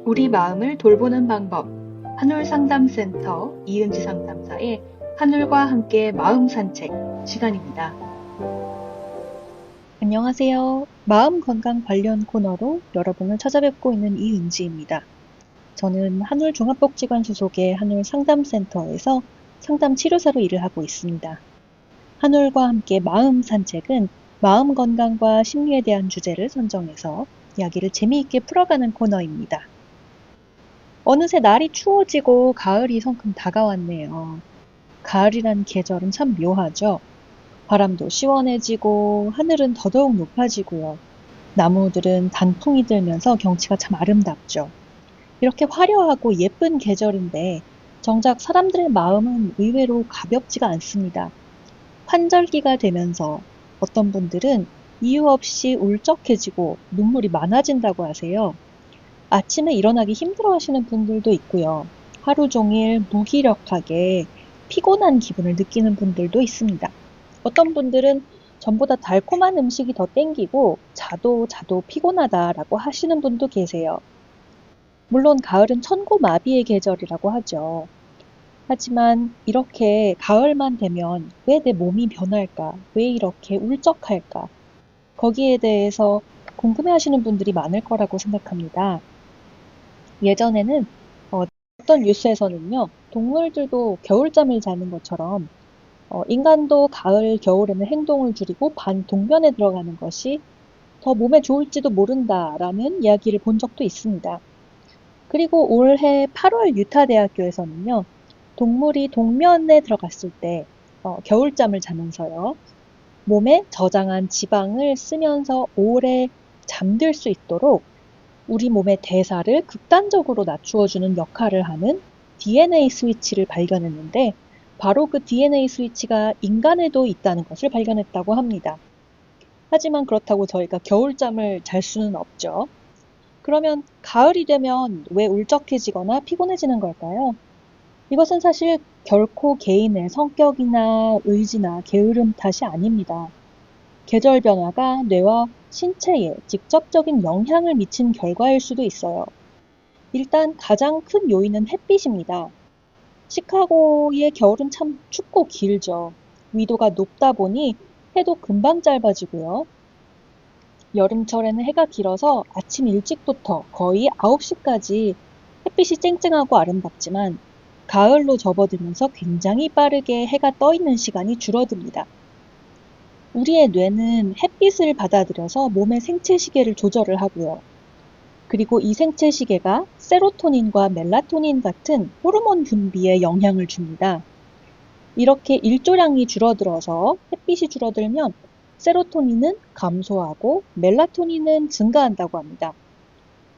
우리 마음을 돌보는 방법. 한울상담센터 이은지 상담사의 한울과 함께 마음 산책 시간입니다. 안녕하세요. 마음 건강 관련 코너로 여러분을 찾아뵙고 있는 이은지입니다. 저는 한울종합복지관 소속의 한울상담센터에서 상담치료사로 일을 하고 있습니다. 한울과 함께 마음 산책은 마음 건강과 심리에 대한 주제를 선정해서 이야기를 재미있게 풀어가는 코너입니다. 어느새 날이 추워지고 가을이 성큼 다가왔네요. 가을이란 계절은 참 묘하죠. 바람도 시원해지고 하늘은 더더욱 높아지고요. 나무들은 단풍이 들면서 경치가 참 아름답죠. 이렇게 화려하고 예쁜 계절인데 정작 사람들의 마음은 의외로 가볍지가 않습니다. 환절기가 되면서 어떤 분들은 이유 없이 울적해지고 눈물이 많아진다고 하세요. 아침에 일어나기 힘들어 하시는 분들도 있고요. 하루 종일 무기력하게 피곤한 기분을 느끼는 분들도 있습니다. 어떤 분들은 전보다 달콤한 음식이 더 땡기고 자도 피곤하다라고 하시는 분도 계세요. 물론 가을은 천고마비의 계절이라고 하죠. 하지만 이렇게 가을만 되면 왜 내 몸이 변할까? 왜 이렇게 울적할까? 거기에 대해서 궁금해하시는 분들이 많을 거라고 생각합니다. 예전에는 어떤 뉴스에서는요, 동물들도 겨울잠을 자는 것처럼 인간도 가을, 겨울에는 행동을 줄이고 반동변에 들어가는 것이 더 몸에 좋을지도 모른다라는 이야기를 본 적도 있습니다. 그리고 올해 8월 유타 대학교에서는요, 동물이 동면에 들어갔을 때 겨울잠을 자면서요, 몸에 저장한 지방을 쓰면서 오래 잠들 수 있도록 우리 몸의 대사를 극단적으로 낮추어주는 역할을 하는 DNA 스위치를 발견했는데 바로 그 DNA 스위치가 인간에도 있다는 것을 발견했다고 합니다. 하지만 그렇다고 저희가 겨울잠을 잘 수는 없죠. 그러면 가을이 되면 왜 울적해지거나 피곤해지는 걸까요? 이것은 사실 결코 개인의 성격이나 의지나 게으름 탓이 아닙니다. 계절 변화가 뇌와 신체에 직접적인 영향을 미친 결과일 수도 있어요. 일단 가장 큰 요인은 햇빛입니다. 시카고의 겨울은 참 춥고 길죠. 위도가 높다 보니 해도 금방 짧아지고요. 여름철에는 해가 길어서 아침 일찍부터 거의 9시까지 햇빛이 쨍쨍하고 아름답지만 가을로 접어들면서 굉장히 빠르게 해가 떠 있는 시간이 줄어듭니다. 우리의 뇌는 햇빛을 받아들여서 몸의 생체 시계를 조절을 하고요. 그리고 이 생체 시계가 세로토닌과 멜라토닌 같은 호르몬 분비에 영향을 줍니다. 이렇게 일조량이 줄어들어서 햇빛이 줄어들면 세로토닌은 감소하고 멜라토닌은 증가한다고 합니다.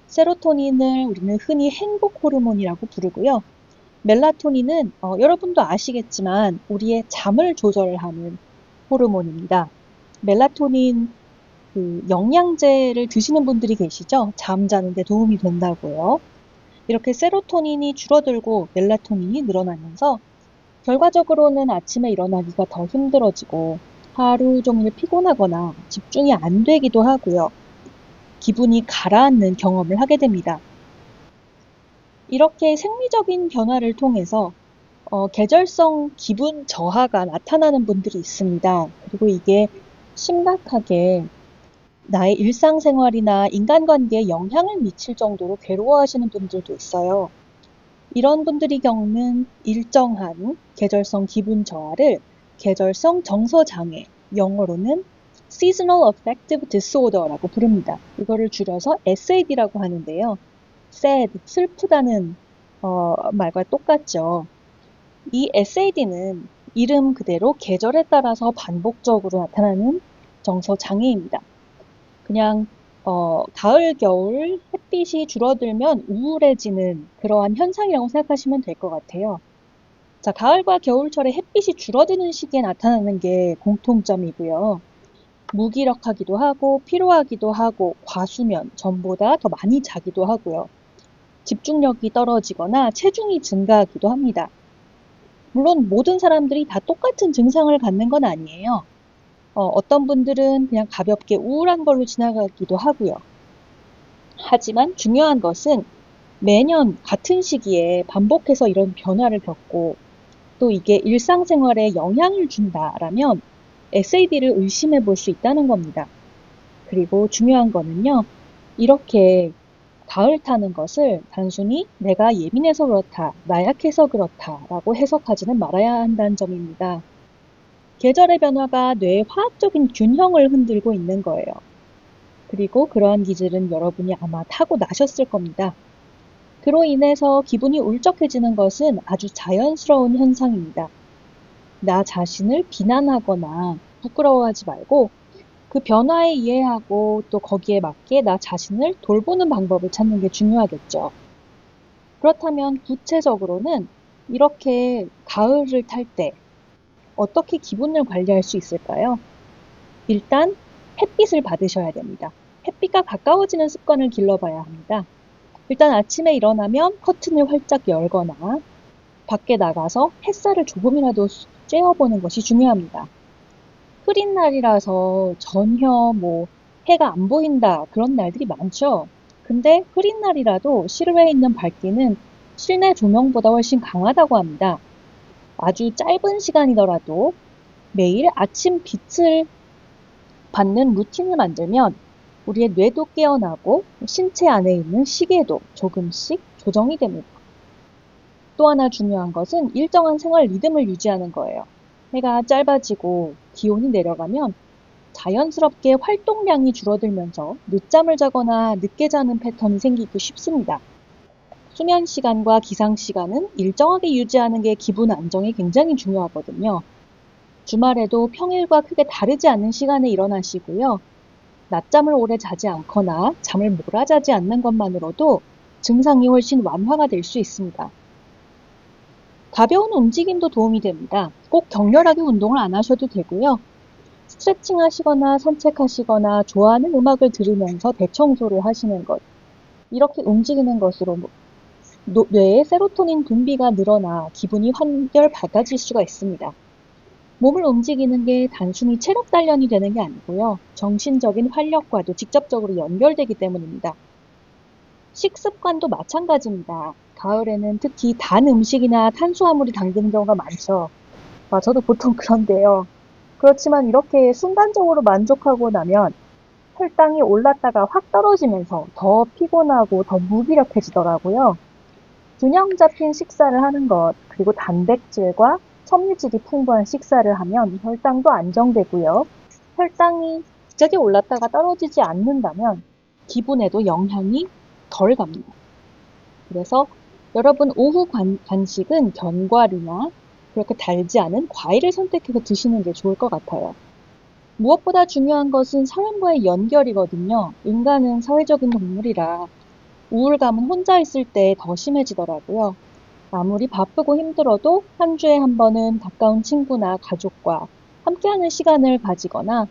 세로토닌을 우리는 흔히 행복 호르몬이라고 부르고요. 멜라토닌은 여러분도 아시겠지만 우리의 잠을 조절하는 호르몬입니다. 멜라토닌 영양제를 드시는 분들이 계시죠? 잠자는 데 도움이 된다고요. 이렇게 세로토닌이 줄어들고 멜라토닌이 늘어나면서 결과적으로는 아침에 일어나기가 더 힘들어지고 하루 종일 피곤하거나 집중이 안 되기도 하고요. 기분이 가라앉는 경험을 하게 됩니다. 이렇게 생리적인 변화를 통해서 계절성 기분 저하가 나타나는 분들이 있습니다. 그리고 이게 심각하게 나의 일상생활이나 인간관계에 영향을 미칠 정도로 괴로워하시는 분들도 있어요. 이런 분들이 겪는 일정한 계절성 기분 저하를 계절성 정서장애, 영어로는 Seasonal Affective Disorder라고 부릅니다. 이거를 줄여서 SAD라고 하는데요. sad, 슬프다는 말과 똑같죠. 이 SAD는 이름 그대로 계절에 따라서 반복적으로 나타나는 정서장애입니다. 그냥 가을, 겨울 햇빛이 줄어들면 우울해지는 그러한 현상이라고 생각하시면 될 것 같아요. 자, 가을과 겨울철에 햇빛이 줄어드는 시기에 나타나는 게 공통점이고요. 무기력하기도 하고 피로하기도 하고 과수면, 전보다 더 많이 자기도 하고요. 집중력이 떨어지거나 체중이 증가하기도 합니다. 물론 모든 사람들이 다 똑같은 증상을 갖는 건 아니에요. 어떤 분들은 그냥 가볍게 우울한 걸로 지나가기도 하고요. 하지만 중요한 것은 매년 같은 시기에 반복해서 이런 변화를 겪고 또 이게 일상생활에 영향을 준다라면 SAD를 의심해 볼 수 있다는 겁니다. 그리고 중요한 거는요, 이렇게 가을 타는 것을 단순히 내가 예민해서 그렇다, 나약해서 그렇다라고 해석하지는 말아야 한다는 점입니다. 계절의 변화가 뇌의 화학적인 균형을 흔들고 있는 거예요. 그리고 그러한 기질은 여러분이 아마 타고 나셨을 겁니다. 그로 인해서 기분이 울적해지는 것은 아주 자연스러운 현상입니다. 나 자신을 비난하거나 부끄러워하지 말고 그 변화에 이해하고 또 거기에 맞게 나 자신을 돌보는 방법을 찾는 게 중요하겠죠. 그렇다면 구체적으로는 이렇게 가을을 탈 때 어떻게 기분을 관리할 수 있을까요? 일단 햇빛을 받으셔야 됩니다. 햇빛과 가까워지는 습관을 길러봐야 합니다. 일단 아침에 일어나면 커튼을 활짝 열거나 밖에 나가서 햇살을 조금이라도 쬐어보는 것이 중요합니다. 흐린 날이라서 전혀 해가 안 보인다 그런 날들이 많죠. 근데 흐린 날이라도 실외에 있는 밝기는 실내 조명보다 훨씬 강하다고 합니다. 아주 짧은 시간이더라도 매일 아침 빛을 받는 루틴을 만들면 우리의 뇌도 깨어나고 신체 안에 있는 시계도 조금씩 조정이 됩니다. 또 하나 중요한 것은 일정한 생활 리듬을 유지하는 거예요. 해가 짧아지고 기온이 내려가면 자연스럽게 활동량이 줄어들면서 늦잠을 자거나 늦게 자는 패턴이 생기기 쉽습니다. 수면 시간과 기상 시간은 일정하게 유지하는 게 기분 안정에 굉장히 중요하거든요. 주말에도 평일과 크게 다르지 않은 시간에 일어나시고요. 낮잠을 오래 자지 않거나 잠을 몰아자지 않는 것만으로도 증상이 훨씬 완화가 될 수 있습니다. 가벼운 움직임도 도움이 됩니다. 꼭 격렬하게 운동을 안 하셔도 되고요. 스트레칭 하시거나 산책하시거나 좋아하는 음악을 들으면서 대청소를 하시는 것. 이렇게 움직이는 것으로 뇌의 세로토닌 분비가 늘어나 기분이 한결 밝아질 수가 있습니다. 몸을 움직이는 게 단순히 체력 단련이 되는 게 아니고요. 정신적인 활력과도 직접적으로 연결되기 때문입니다. 식습관도 마찬가지입니다. 가을에는 특히 단 음식이나 탄수화물이 당기는 경우가 많죠. 저도 보통 그런데요. 그렇지만 이렇게 순간적으로 만족하고 나면 혈당이 올랐다가 확 떨어지면서 더 피곤하고 더 무기력해지더라고요. 균형 잡힌 식사를 하는 것, 그리고 단백질과 섬유질이 풍부한 식사를 하면 혈당도 안정되고요. 혈당이 갑자기 올랐다가 떨어지지 않는다면 기분에도 영향이 덜 갑니다. 그래서 여러분 오후 간식은 견과류나 그렇게 달지 않은 과일을 선택해서 드시는 게 좋을 것 같아요. 무엇보다 중요한 것은 사람과의 연결이거든요. 인간은 사회적인 동물이라 우울감은 혼자 있을 때 더 심해지더라고요. 아무리 바쁘고 힘들어도 한 주에 한 번은 가까운 친구나 가족과 함께하는 시간을 가지거나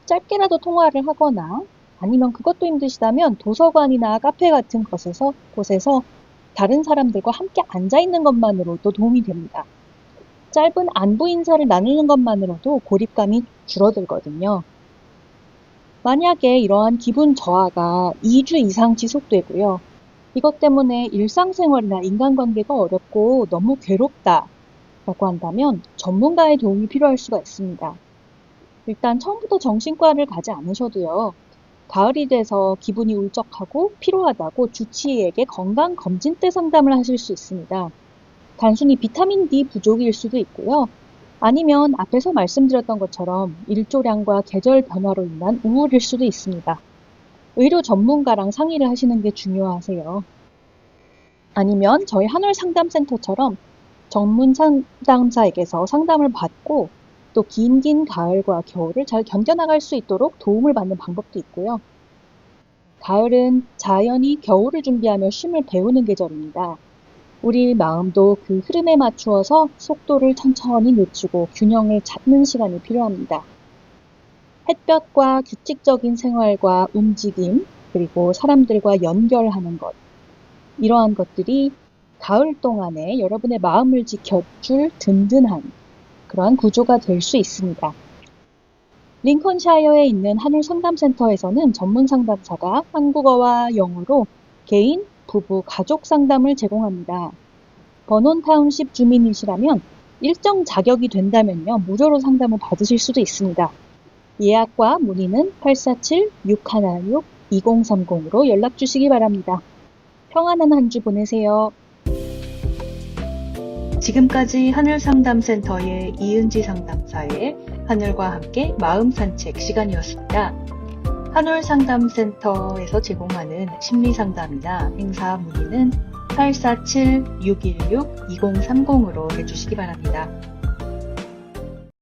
짧게라도 통화를 하거나 아니면 그것도 힘드시다면 도서관이나 카페 같은 곳에서 다른 사람들과 함께 앉아있는 것만으로도 도움이 됩니다. 짧은 안부 인사를 나누는 것만으로도 고립감이 줄어들거든요. 만약에 이러한 기분 저하가 2주 이상 지속되고요. 이것 때문에 일상생활이나 인간관계가 어렵고 너무 괴롭다라고 한다면 전문가의 도움이 필요할 수가 있습니다. 일단 처음부터 정신과를 가지 않으셔도요. 가을이 돼서 기분이 울적하고 피로하다고 주치의에게 건강검진 때 상담을 하실 수 있습니다. 단순히 비타민 D 부족일 수도 있고요. 아니면 앞에서 말씀드렸던 것처럼 일조량과 계절 변화로 인한 우울일 수도 있습니다. 의료 전문가랑 상의를 하시는 게 중요하세요. 아니면 저희 한올상담센터처럼 전문 상담사에게서 상담을 받고 또 긴 가을과 겨울을 잘 견뎌나갈 수 있도록 도움을 받는 방법도 있고요. 가을은 자연이 겨울을 준비하며 쉼을 배우는 계절입니다. 우리 마음도 그 흐름에 맞추어서 속도를 천천히 늦추고 균형을 찾는 시간이 필요합니다. 햇볕과 규칙적인 생활과 움직임, 그리고 사람들과 연결하는 것. 이러한 것들이 가을 동안에 여러분의 마음을 지켜줄 든든한 그러한 구조가 될 수 있습니다. 링컨샤이어에 있는 한울상담센터에서는 전문 상담사가 한국어와 영어로 개인 부부 가족 상담을 제공합니다. 버논타운십 주민이시라면 일정 자격이 된다면요, 무료로 상담을 받으실 수도 있습니다. 예약과 문의는 847-616-2030으로 연락 주시기 바랍니다. 평안한 한 주 보내세요. 지금까지 하늘상담센터의 이은지 상담사의 하늘과 함께 마음 산책 시간이었습니다. 하늘상담센터에서 제공하는 심리상담이나 행사 문의는 847-616-2030으로 해주시기 바랍니다.